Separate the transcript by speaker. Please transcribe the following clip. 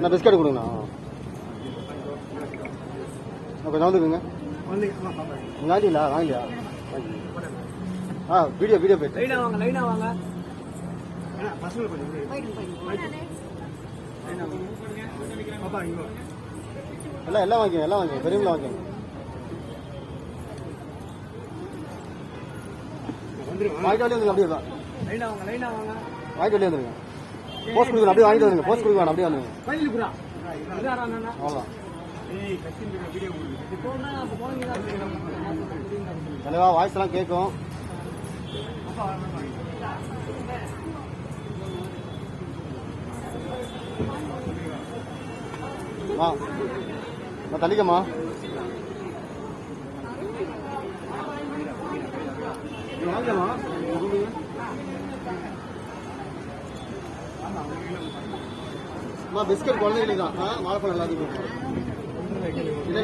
Speaker 1: நான் பிஸ்கட் கொடுங்கண்ணா. கொஞ்சம் வந்துக்குங்க. வாங்கிட்டீங்களா? வாங்கலையா? வீடியோ போயிட்டு
Speaker 2: லைனா வாங்க.
Speaker 1: எல்லாம் வாங்கிக்கோங்க பெரியவங்களா வாங்கிக்கோங்க. வாங்கிட்டு வந்துருங்க. அப்படியே வாங்கிட்டு வெளியே வந்துருங்க. போஸ்ட் கொடுக்கணும். அப்படியே வாங்கிட்டு வந்துருங்க. போஸ்ட் கொடுக்க வேணாம். அப்படியே வந்துருங்க. அவ்வளோதான். தலைவா வாய்ஸ் எல்லாம் கேட்கும். நான் தள்ளிக்கம்மா. பிஸ்கட் குழந்தைகளுக்கு தான். வாழைப்பழம் எல்லாத்தையும் இல்லை